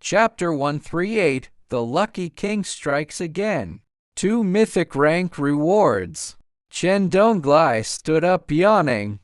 Chapter 138, The Lucky King Strikes Again. 2 Mythic Rank Rewards. Chen Donglai stood up yawning.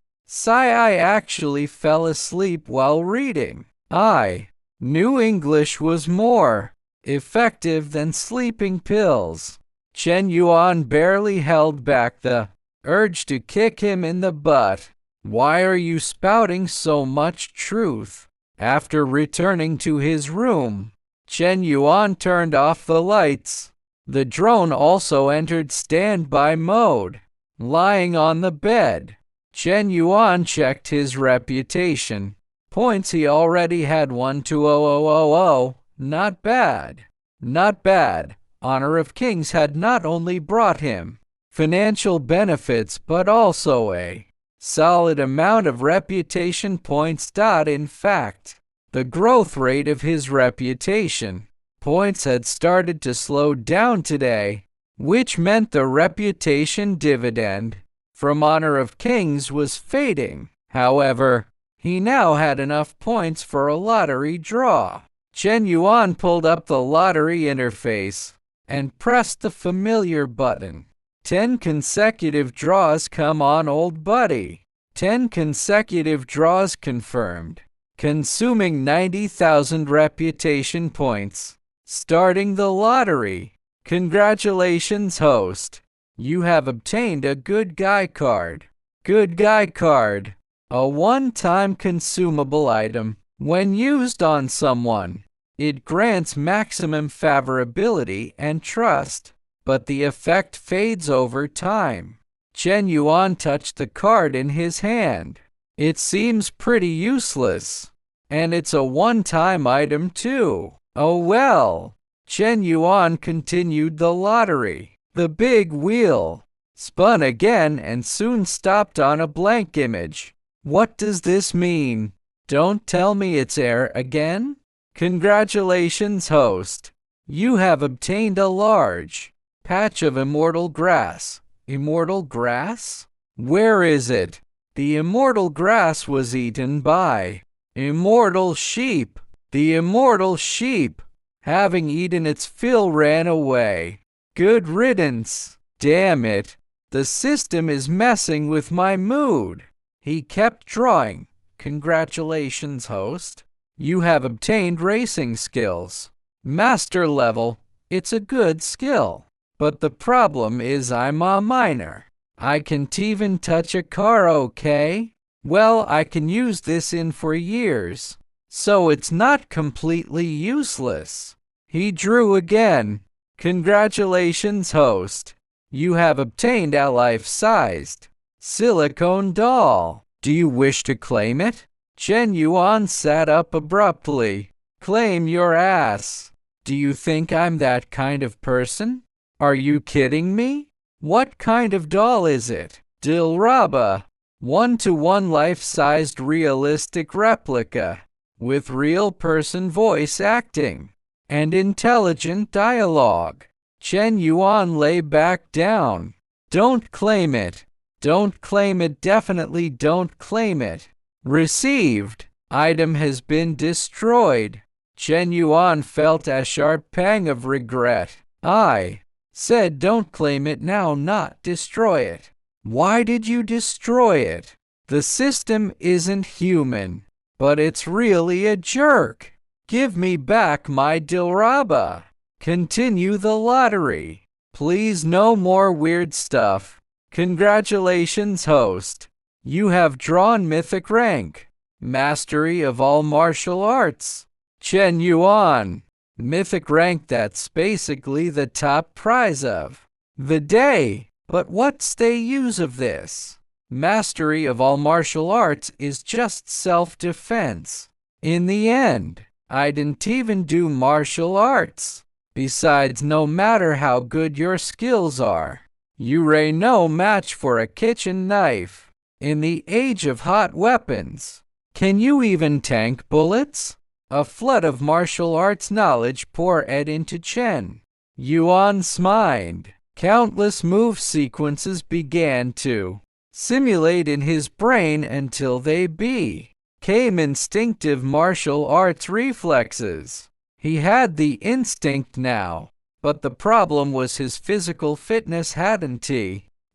I actually fell asleep while reading. I knew English was more effective than sleeping pills. Chen Yuan barely held back the urge to kick him in the butt. Why are you spouting so much truth? After returning to his room, Chen Yuan turned off the lights. The drone also entered standby mode. Lying on the bed, Chen Yuan checked his reputation. Points he already had 120,000. Not bad. Not bad. Honor of Kings had not only brought him financial benefits but also a solid amount of reputation points. In fact, the growth rate of his reputation points had started to slow down today, which meant the reputation dividend from Honor of Kings was fading. However, he now had enough points for a lottery draw. Chen Yuan pulled up the lottery interface and pressed the familiar button. 10 consecutive draws. Come on, old buddy. 10 consecutive draws confirmed, consuming 90,000 reputation points. Starting the lottery. Congratulations, host. You have obtained a Good Guy card. Good Guy card. A one-time consumable item. When used on someone, it grants maximum favorability and trust, but the effect fades over time. Chen Yuan touched the card in his hand. It seems pretty useless. And it's a one-time item too. Oh well. Chen Yuan continued the lottery. The big wheel spun again and soon stopped on a blank image. What does this mean? Don't tell me it's air again? Congratulations, host. You have obtained a large patch of immortal grass. Immortal grass? Where is it? The immortal grass was eaten by immortal sheep. The immortal sheep, having eaten its fill, ran away. Good riddance. Damn it. The system is messing with my mood. He kept drawing. Congratulations, host. You have obtained racing skills. Master level. It's a good skill. But the problem is I'm a minor. I can't even touch a car, okay? Well, I can use this in for years, so it's not completely useless. He drew again. Congratulations, host. You have obtained a life-sized silicone doll. Do you wish to claim it? Chen Yuan sat up abruptly. Claim your ass. Do you think I'm that kind of person? Are you kidding me? What kind of doll is it? Dilraba. 1-to-1 life-sized realistic replica, with real person voice acting and intelligent dialogue. Chen Yuan lay back down. Don't claim it. Don't claim it. Definitely don't claim it. Received. Item has been destroyed. Chen Yuan felt a sharp pang of regret. I said don't claim it now, not destroy it. Why did you destroy it? The system isn't human, but it's really a jerk. Give me back my Dilraba. Continue the lottery. Please, no more weird stuff. Congratulations, host. You have drawn mythic rank. Mastery of all martial arts. Chen Yuan. Mythic rank, that's basically the top prize of the day. But what's the use of this? Mastery of all martial arts is just self-defense. In the end, I didn't even do martial arts. Besides, no matter how good your skills are, you're no match for a kitchen knife. In the age of hot weapons, can you even tank bullets? A flood of martial arts knowledge poured into Chen Yuan's mind. Countless move sequences began to simulate in his brain until they became instinctive martial arts reflexes. He had the instinct now, but the problem was his physical fitness hadn't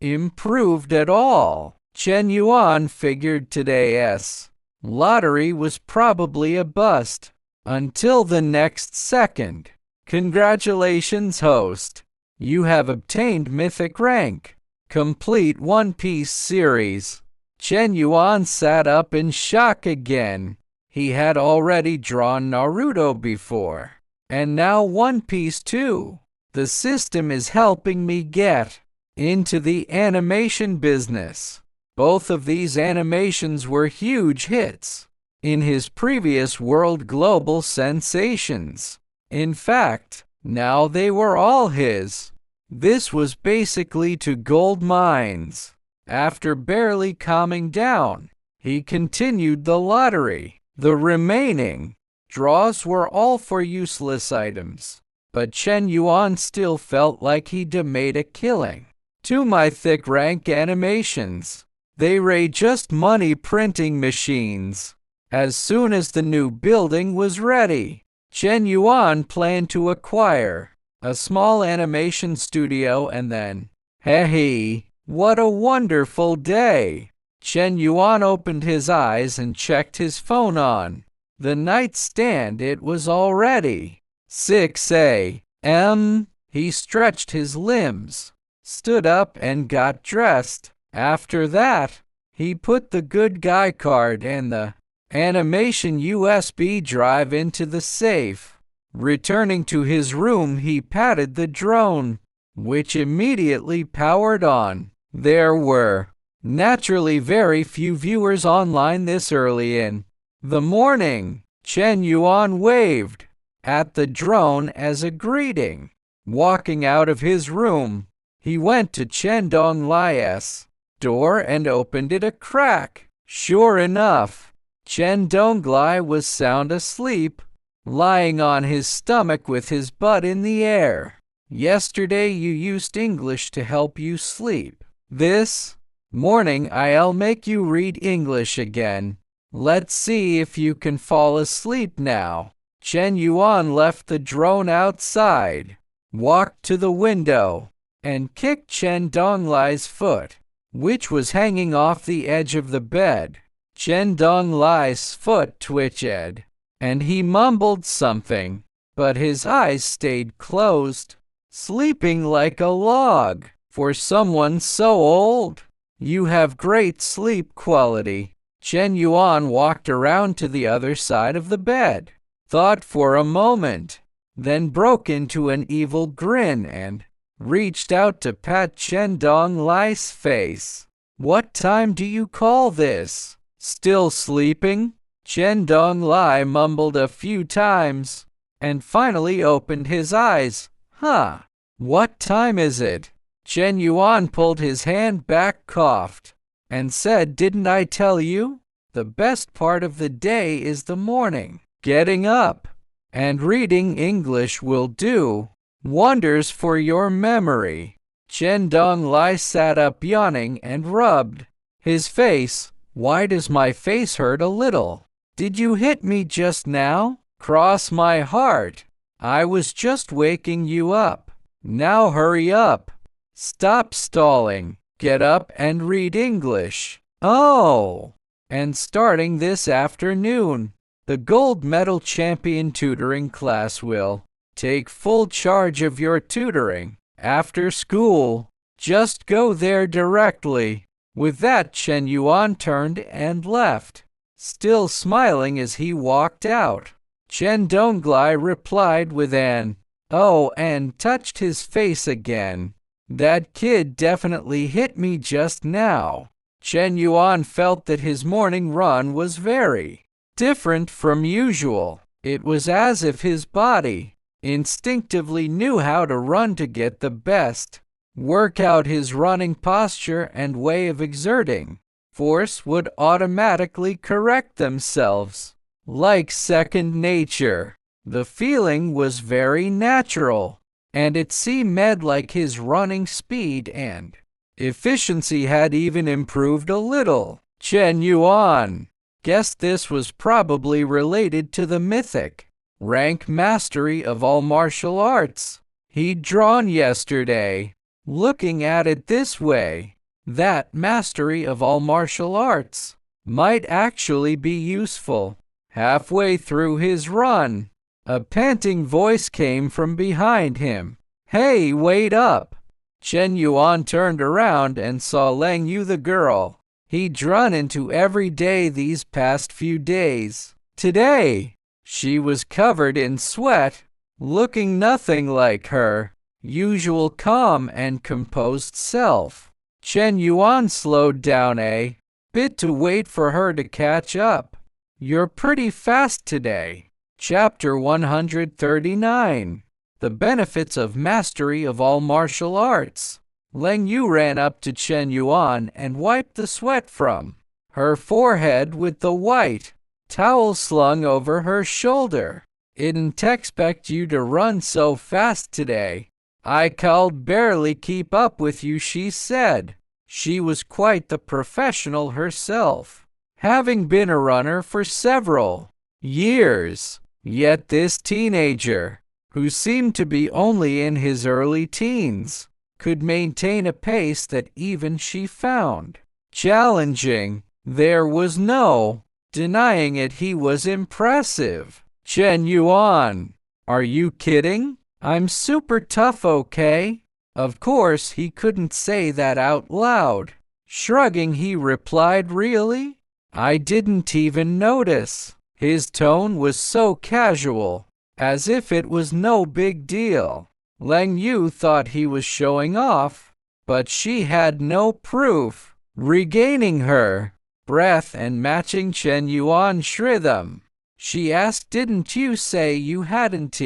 improved at all. Chen Yuan figured today's lottery was probably a bust until the next second. Congratulations, host. You have obtained mythic rank. Complete One Piece series. Chen Yuan sat up in shock again. He had already drawn Naruto before, and now One Piece too. The system is helping me get into the animation business. Both of these animations were huge hits in his previous world global sensations. In fact, now they were all his. This was basically to gold mines. After barely calming down, he continued the lottery. The remaining draws were all for useless items, but Chen Yuan still felt like he'd made a killing. To my thick rank animations, they were just money printing machines. As soon as the new building was ready, Chen Yuan planned to acquire a small animation studio and then, hey, what a wonderful day! Chen Yuan opened his eyes and checked his phone on the nightstand. It was already 6 a.m. He stretched his limbs, stood up and got dressed. After that, he put the good guy card and the animation USB drive into the safe. Returning to his room, he patted the drone, which immediately powered on. There were naturally very few viewers online this early in the morning. Chen Yuan waved at the drone as a greeting. Walking out of his room, he went to Chen Donglai's door and opened it a crack. Sure enough, Chen Donglai was sound asleep, lying on his stomach with his butt in the air. Yesterday you used English to help you sleep. This morning I'll make you read English again. Let's see if you can fall asleep now. Chen Yuan left the drone outside, walked to the window, and kicked Chen Donglai's foot, which was hanging off the edge of the bed. Chen Donglai's foot twitched, and he mumbled something, but his eyes stayed closed, sleeping like a log. For someone so old, you have great sleep quality. Chen Yuan walked around to the other side of the bed, thought for a moment, then broke into an evil grin and reached out to pat Chen Donglai's face. What time do you call this? Still sleeping? Chen Donglai mumbled a few times, and finally opened his eyes. Huh? What time is it? Chen Yuan pulled his hand back, coughed, and said, didn't I tell you? The best part of the day is the morning. Getting up and reading English will do wonders for your memory. Chen Donglai sat up yawning and rubbed his face. Why does my face hurt a little? Did you hit me just now? Cross my heart. I was just waking you up. Now hurry up. Stop stalling. Get up and read English. Oh! And starting this afternoon, the gold medal champion tutoring class will take full charge of your tutoring. After school, just go there directly. With that, Chen Yuan turned and left, still smiling as he walked out. Chen Donglai replied with an "oh" and touched his face again. That kid definitely hit me just now. Chen Yuan felt that his morning run was very different from usual. It was as if his body instinctively knew how to run to get the best workout. His running posture and way of exerting force would automatically correct themselves, like second nature. The feeling was very natural, and it seemed like his running speed and efficiency had even improved a little. Chen Yuan guessed this was probably related to the mythic rank mastery of all martial arts. He'd drawn yesterday, looking at it this way. That mastery of all martial arts might actually be useful. Halfway through his run, a panting voice came from behind him. "Hey, wait up!" Chen Yuan turned around and saw Lang Yu, the girl he'd run into every day these past few days. Today, she was covered in sweat, looking nothing like her usual calm and composed self. Chen Yuan slowed down a bit to wait for her to catch up. "You're pretty fast today." Chapter 139. The benefits of mastery of all martial arts. Lang Yu ran up to Chen Yuan and wiped the sweat from her forehead with the white towel slung over her shoulder. "Didn't expect you to run so fast today. I could barely keep up with you," she said. She was quite the professional herself, having been a runner for several years. Yet this teenager, who seemed to be only in his early teens, could maintain a pace that even she found challenging. There was no denying it. He was impressive. "Chen Yuan, are you kidding? I'm super tough, okay?" Of course, he couldn't say that out loud. Shrugging, he replied, "Really? I didn't even notice." His tone was so casual, as if it was no big deal. Lang Yu thought he was showing off, but she had no proof. Regaining her breath and matching Chen Yuan's rhythm, she asked, "Didn't you say you hadn't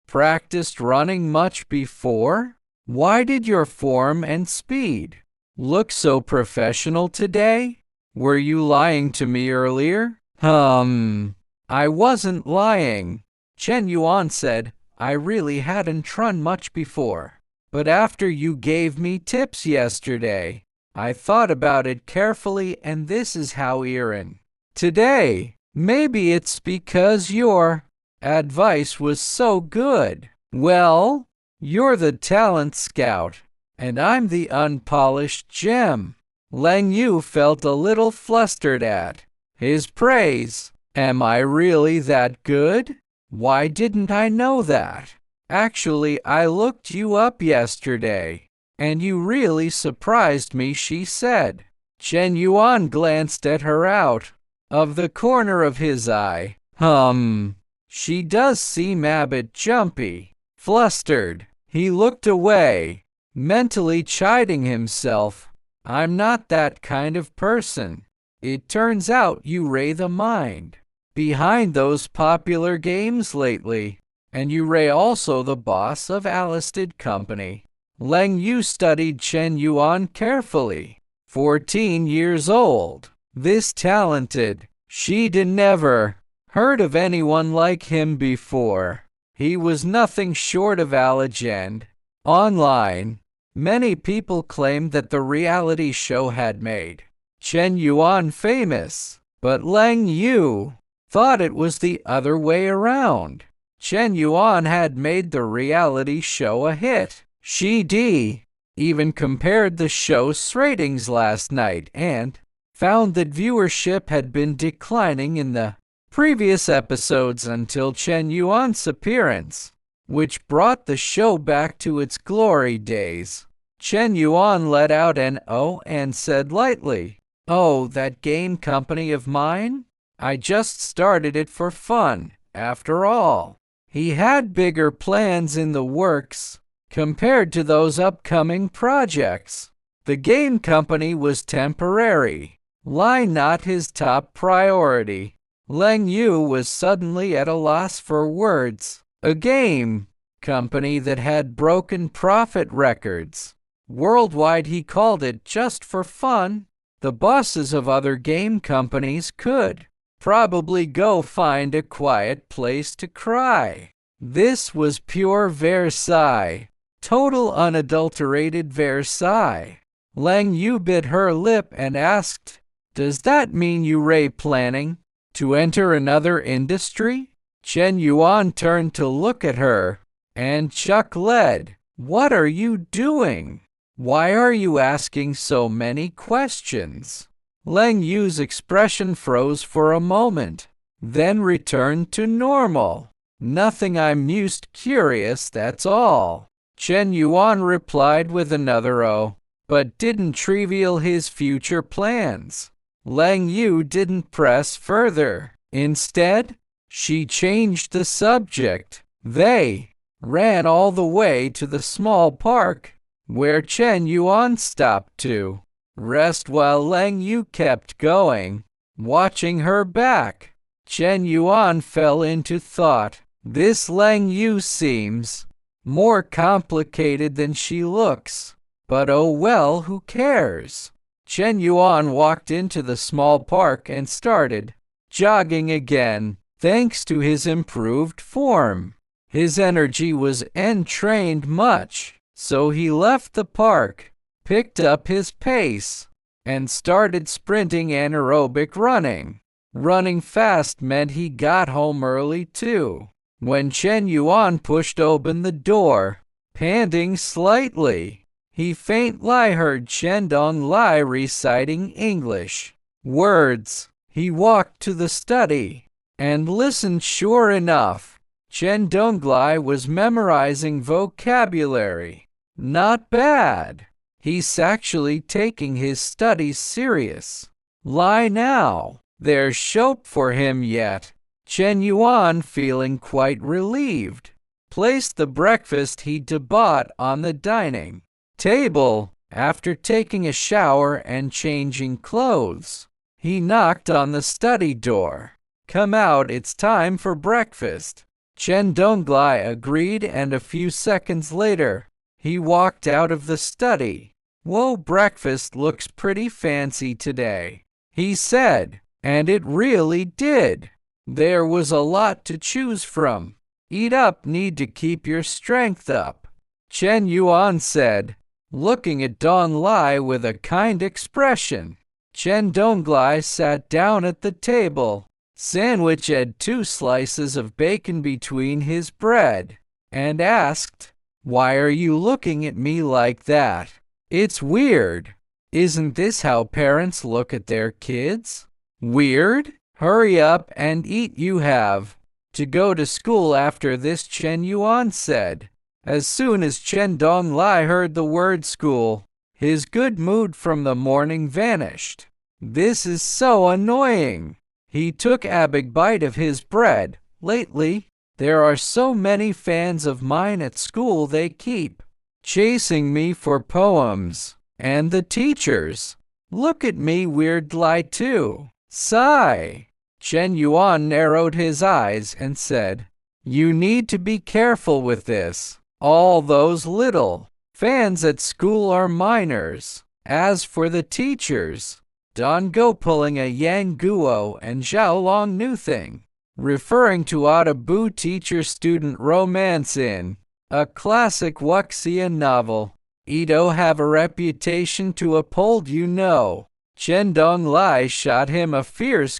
practiced running much before? Why did your form and speed look so professional today? Were you lying to me earlier?" I wasn't lying," Chen Yuan said. "I really hadn't run much before. But after you gave me tips yesterday, I thought about it carefully, and this is how Iran today. Maybe it's because your advice was so good. Well, you're the talent scout, and I'm the unpolished gem." Lang Yu felt a little flustered at his praise. "Am I really that good? Why didn't I know that? Actually, I looked you up yesterday, and you really surprised me," she said. Chen Yuan glanced at her out of the corner of his eye. She does seem a bit jumpy." Flustered, he looked away, mentally chiding himself. "I'm not that kind of person. It turns out you ray the mind behind those popular games lately, and you ray also the boss of Alisted Company." Lang Yu studied Chen Yuan carefully. 14 years old, this talented, she'd never heard of anyone like him before. He was nothing short of a legend. Online, many people claimed that the reality show had made Chen Yuan famous, but Lang Yu thought it was the other way around. Chen Yuan had made the reality show a hit. She even compared the show's ratings last night and found that viewership had been declining in the previous episodes until Chen Yuan's appearance, which brought the show back to its glory days. Chen Yuan let out an "oh" and said lightly, "Oh, that game company of mine? I just started it for fun, after all." He had bigger plans in the works compared to those upcoming projects. The game company was temporary, not his top priority. Lang Yu was suddenly at a loss for words. A game company that had broken profit records worldwide, he called it just for fun. The bosses of other game companies could probably go find a quiet place to cry. This was pure Versailles, total unadulterated Versailles. Lang Yu bit her lip and asked, "Does that mean you ray planning to enter another industry?" Chen Yuan turned to look at her, and chuckled. "What are you doing? Why are you asking so many questions?" Leng Yu's expression froze for a moment, then returned to normal. "Nothing, I'm just curious, that's all." Chen Yuan replied with another "oh," but didn't reveal his future plans. Leng Yu didn't press further. Instead, she changed the subject. They ran all the way to the small park, where Chen Yuan stopped to rest while Leng Yu kept going, watching her back. Chen Yuan fell into thought. This Leng Yu seems more complicated than she looks. But oh well, who cares? Chen Yuan walked into the small park and started jogging again. Thanks to his improved form, his energy was entrained much, so he left the park, picked up his pace, and started sprinting anaerobic running. Running fast meant he got home early too. When Chen Yuan pushed open the door, panting slightly, he faintly heard Chen Donglai reciting English words. He walked to the study and listened. Sure enough, Chen Donglai was memorizing vocabulary. Not bad. He's actually taking his studies serious. Lie now. There's soap for him yet. Chen Yuan, feeling quite relieved, placed the breakfast he'd bought on the dining table. After taking a shower and changing clothes, he knocked on the study door. "Come out, it's time for breakfast." Chen Donglai agreed, and a few seconds later, he walked out of the study. "Whoa, breakfast looks pretty fancy today," he said, and it really did. There was a lot to choose from. "Eat up, need to keep your strength up," Chen Yuan said, looking at Donglai with a kind expression. Chen Donglai sat down at the table. Sandwich had 2 slices of bacon between his bread, and asked, "Why are you looking at me like that? It's weird. Isn't this how parents look at their kids? Weird? Hurry up and eat, you have to go to school after this," Chen Yuan said. As soon as Chen Donglai heard the word school, his good mood from the morning vanished. "This is so annoying." He took a big bite of his bread. "Lately, there are so many fans of mine at school, they keep chasing me for poems. And the teachers look at me weirdly too." Sigh. Chen Yuan narrowed his eyes and said, "You need to be careful with this. All those little fans at school are minors. As for the teachers, Don Go pulling a Yang Guo and Zhao Long new thing," referring to Otabu teacher-student romance in a classic wuxia novel. "Ito have a reputation to uphold, you know." Chen Donglai shot him a fierce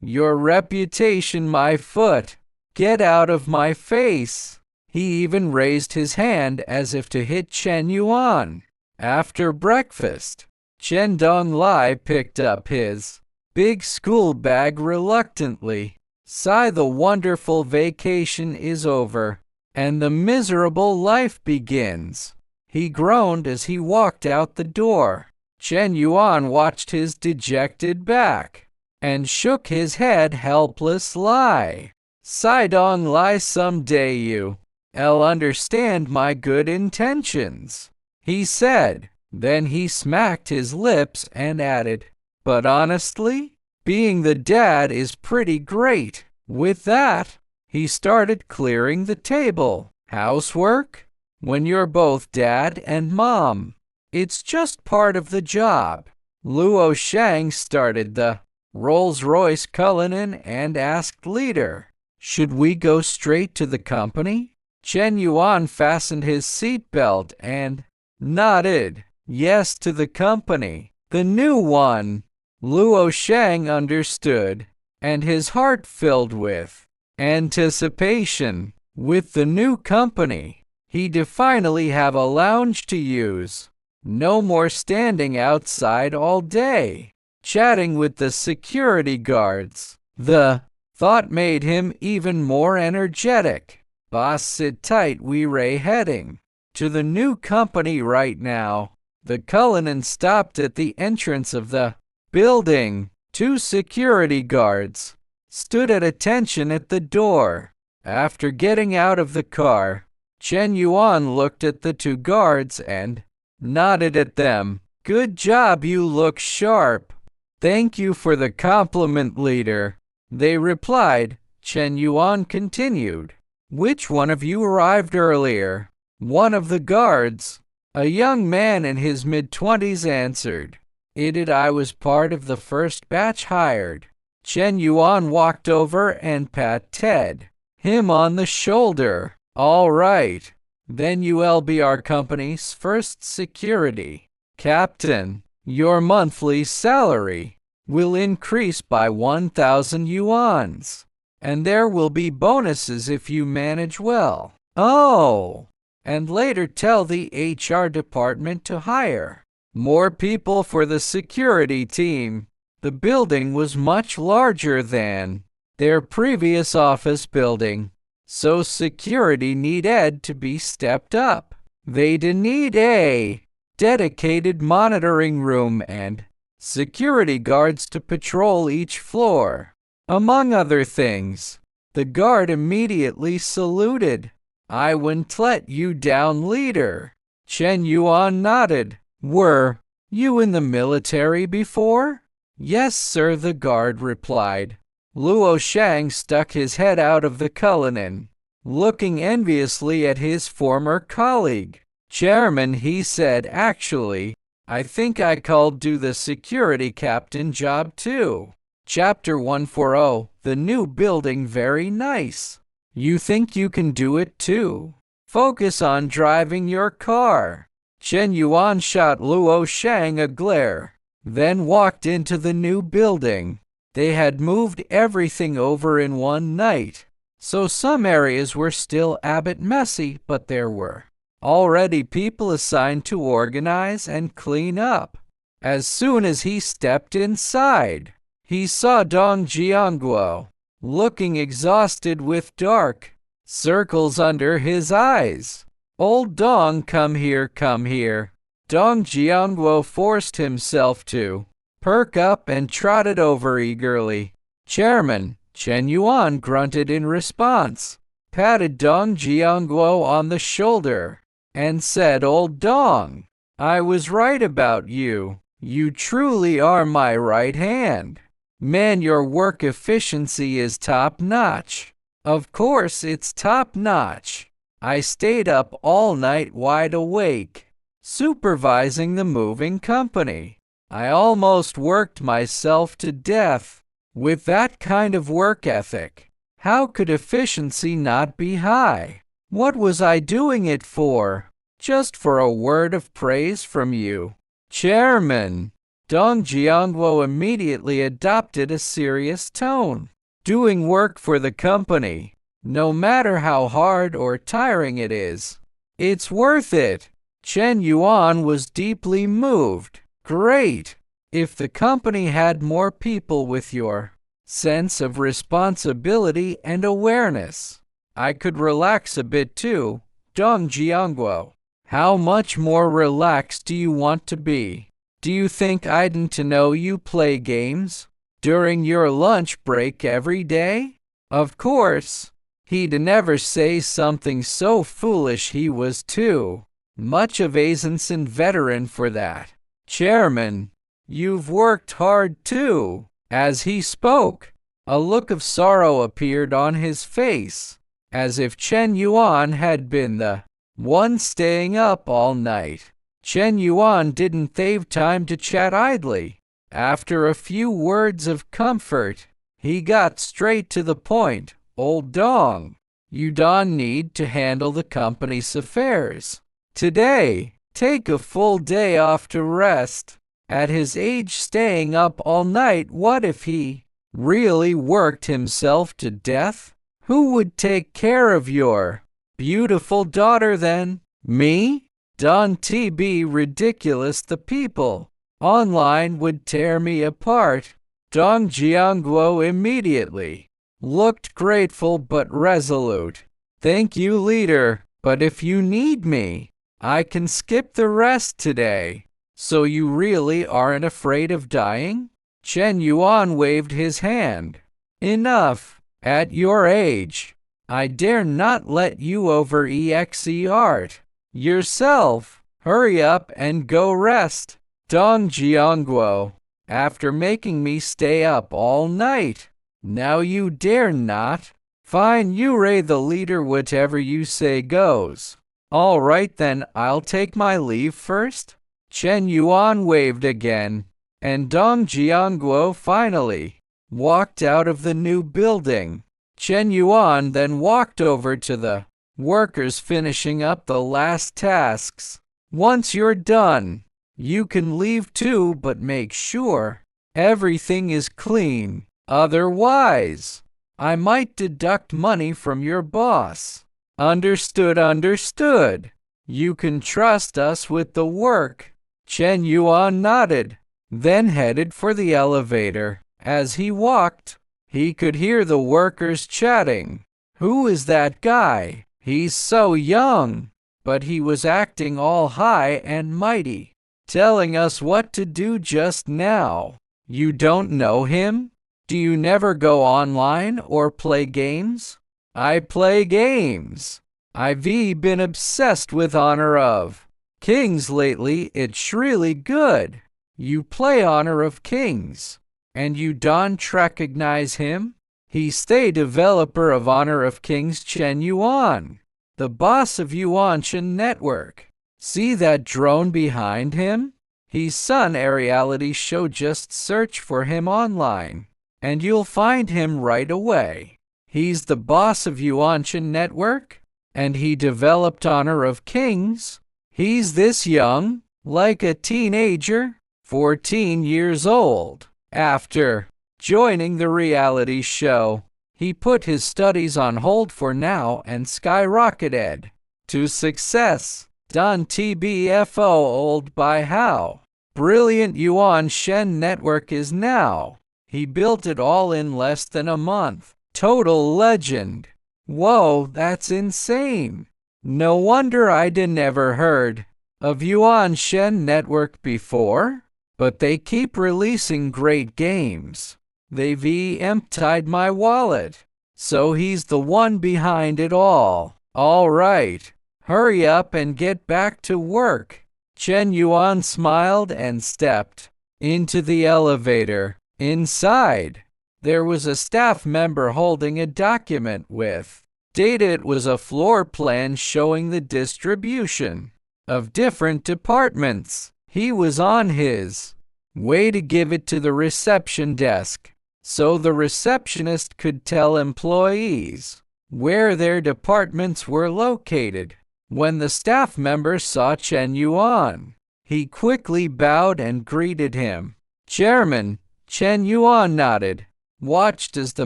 "Your reputation, my foot. Get out of my face." He even raised his hand as if to hit Chen Yuan. After breakfast, Chen Donglai picked up his big school bag reluctantly. Sigh. The wonderful vacation is over, and the miserable life begins. He groaned as he walked out the door. Chen Yuan watched his dejected back and shook his head helplessly. "Sigh, Donglai, someday you'll understand my good intentions," he said. Then he smacked his lips and added, "But honestly, being the dad is pretty great." With that, he started clearing the table. "Housework? When you're both dad and mom, it's just part of the job." Luo Shang started the Rolls-Royce Cullinan and asked Leader, "Should we go straight to the company?" Chen Yuan fastened his seatbelt and nodded yes to the company. The new one. Luo Shang understood, and his heart filled with Anticipation. With the new company, he'd finally have a lounge to use. No more standing outside all day, chatting with the security guards. The thought made him even more energetic. Boss, sit tight, we're heading to the new company right now. The Cullinan stopped at the entrance of the building. Two security guards stood at attention at the door. After getting out of the car, Chen Yuan looked at the two guards and nodded at them. Good job, you look sharp. Thank you for the compliment, leader. They replied. Chen Yuan continued. Which one of you arrived earlier? One of the guards, a young man in his mid-20s, answered. I was part of the first batch hired. Chen Yuan walked over and patted him on the shoulder. All right, then you'll be our company's first security captain. Your monthly salary will increase by 1,000 yuans, and there will be bonuses if you manage well. Oh, and later tell the HR department to hire more people for the security team. The building was much larger than their previous office building, so security needed to be stepped up. They'd need a dedicated monitoring room and security guards to patrol each floor. Among other things, the guard immediately saluted. I wouldn't let you down, leader. Chen Yuan nodded. Were you in the military before? Yes, sir, the guard replied. Luo Shang stuck his head out of the Cullinan, looking enviously at his former colleague. Chairman, he said, actually, I think I called do the security captain job too. Chapter 140, the new building very nice. You think you can do it too? Focus on driving your car. Chen Yuan shot Luo Shang a glare, then walked into the new building. They had moved everything over in one night, so some areas were still a bit messy, but there were already people assigned to organize and clean up. As soon as he stepped inside, he saw Dong Jiangguo, looking exhausted with dark circles under his eyes. Old Dong, come here, come here. Dong Jiangguo forced himself to perk up and trotted over eagerly. Chairman, Chen Yuan grunted in response, patted Dong Jiangguo on the shoulder, and said, Old Dong, I was right about you. You truly are my right hand. Man, your work efficiency is top-notch. Of course it's top-notch. I stayed up all night wide awake, supervising the moving company. I almost worked myself to death. With that kind of work ethic, how could efficiency not be high? What was I doing it for? Just for a word of praise from you, Chairman. Dong Jiangguo immediately adopted a serious tone. Doing work for the company, no matter how hard or tiring it is, it's worth it. Chen Yuan was deeply moved. Great. If the company had more people with your sense of responsibility and awareness, I could relax a bit too. Dong Jiangguo, how much more relaxed do you want to be? Do you think I'd to know you play games during your lunch break every day? Of course, he'd never say something so foolish. He was too much of a seasoned veteran for that. Chairman, you've worked hard too. As he spoke, a look of sorrow appeared on his face, as if Chen Yuan had been the one staying up all night. Chen Yuan didn't have time to chat idly. After a few words of comfort, he got straight to the point. Old Dong, you don't need to handle the company's affairs today. Take a full day off to rest. At his age, staying up all night, what if he really worked himself to death? Who would take care of your beautiful daughter then? Me? Don TB ridiculous. The people online would tear me apart. Dong Jiangguo immediately looked grateful but resolute. Thank you, leader, but if you need me, I can skip the rest today. So you really aren't afraid of dying? Chen Yuan waved his hand. Enough. At your age, I dare not let you over exe art yourself. Hurry up and go rest. Dong Jiangguo, after making me stay up all night, now you dare not? Fine, Yurei the leader, whatever you say goes. All right then, I'll take my leave first. Chen Yuan waved again, and Dong Jiangguo finally walked out of the new building. Chen Yuan then walked over to the workers finishing up the last tasks. Once you're done, you can leave too, but make sure everything is clean. Otherwise, I might deduct money from your boss. Understood, understood. You can trust us with the work. Chen Yuan nodded, then headed for the elevator. As he walked, he could hear the workers chatting. Who is that guy? He's so young, but he was acting all high and mighty, telling us what to do just now. You don't know him? Do you never go online or play games? I play games. I've been obsessed with Honor of Kings lately. It's really good. You play Honor of Kings, and you don't recognize him? He's the developer of Honor of Kings, Chen Yuan, the boss of Yuanshan Network. See that drone behind him? He's on a reality show. Just search for him online, and you'll find him right away. He's the boss of Yuanshan Network, and he developed Honor of Kings. He's this young, like a teenager, 14 years old. After joining the reality show, he put his studies on hold for now and skyrocketed to success. Don TBFO old by how brilliant Yuan Shen Network is now. He built it all in less than a month. Total legend. Whoa, that's insane. No wonder I'd never heard of Yuan Shen Network before. But they keep releasing great games. They've emptied my wallet. So he's the one behind it all. All right, hurry up and get back to work. Chen Yuan smiled and stepped into the elevator. Inside, there was a staff member holding a document with data. It was a floor plan showing the distribution of different departments. He was on his way to give it to the reception desk, so the receptionist could tell employees where their departments were located. When the staff member saw Chen Yuan, he quickly bowed and greeted him. Chairman, Chen Yuan nodded, watched as the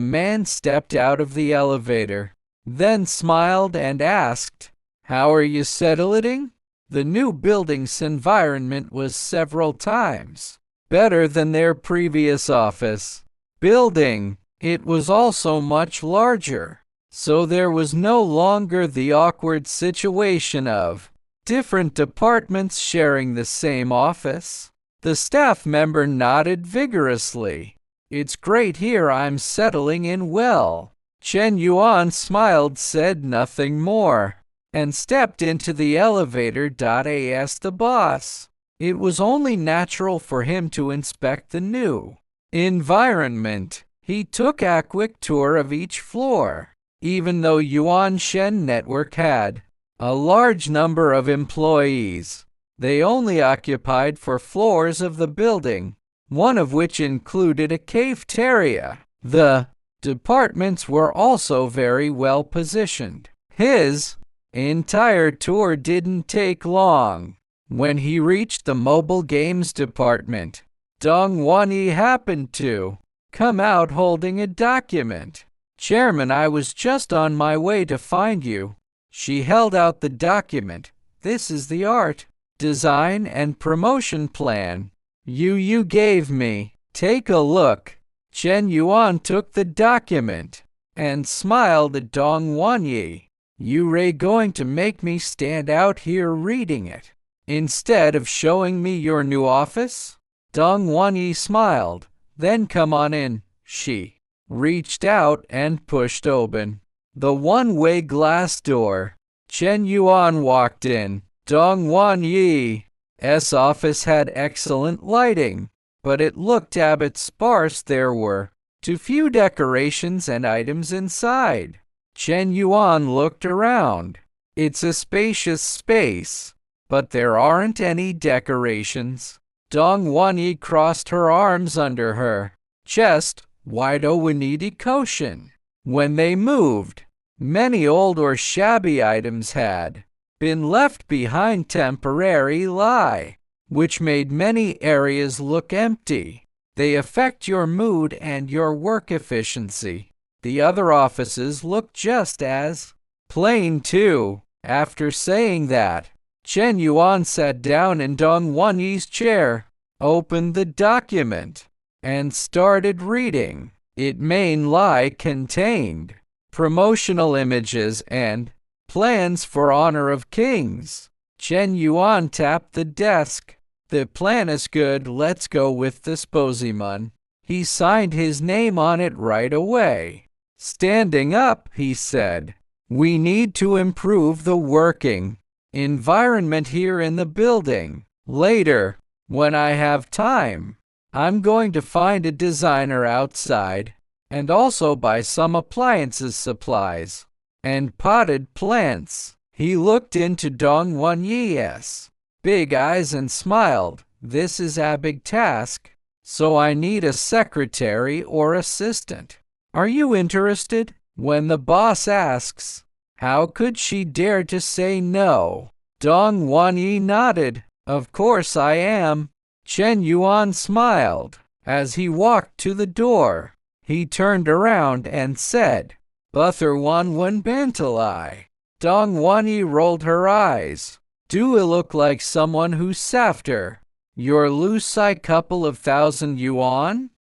man stepped out of the elevator, then smiled and asked, "How are you settling?" The new building's environment was several times better than their previous office building. It was also much larger, so there was no longer the awkward situation of different departments sharing the same office. The staff member nodded vigorously. It's great here. I'm settling in well. Chen Yuan smiled, said nothing more, and stepped into the elevator. Asked the boss. It was only natural for him to inspect the new environment. He took a quick tour of each floor. Even though Yuan Shen Network had a large number of employees, they only occupied 4 floors of the building, one of which included a cafeteria. The departments were also very well positioned. His entire tour didn't take long. When he reached the mobile games department, Dong Wanyi happened to come out holding a document. Chairman, I was just on my way to find you. She held out the document. This is the art, design, and promotion plan you gave me. Take a look. Chen Yuan took the document and smiled at Dong Wanyi. You Ray going to make me stand out here reading it instead of showing me your new office? Dong Wanyi smiled. Then come on in. She reached out and pushed open the one-way glass door. Chen Yuan walked in. Dong Wanyi's office had excellent lighting, but it looked a bit sparse. There were too few decorations and items inside. Chen Yuan looked around. It's a spacious space, but there aren't any decorations. Dong Wanyi crossed her arms under her chest. Why do we need a cushion? When they moved, many old or shabby items had been left behind temporarily, which made many areas look empty. They affect your mood and your work efficiency. The other offices look just as plain too. After saying that, Chen Yuan sat down in Dong Wanyi's chair, opened the document, and started reading. It mainly contained promotional images and plans for honor of kings. Chen Yuan tapped the desk. The plan is good. Let's go with this Bozimun. He signed his name on it right away. Standing up, he said, we need to improve the working environment here in the building. Later, when I have time, I'm going to find a designer outside and also buy some appliances supplies and potted plants. He looked into Dong Wanyi's big eyes and smiled. This is a big task, so I need a secretary or assistant. Are you interested? When the boss asks, how could she dare to say no? Dong Wanyi nodded. Of course I am. Chen Yuan smiled. As he walked to the door, he turned around and said, Buther Wanwen Bantalai. Dong Wanyi rolled her eyes. Do I look like someone who's after your loose couple of thousand yuan?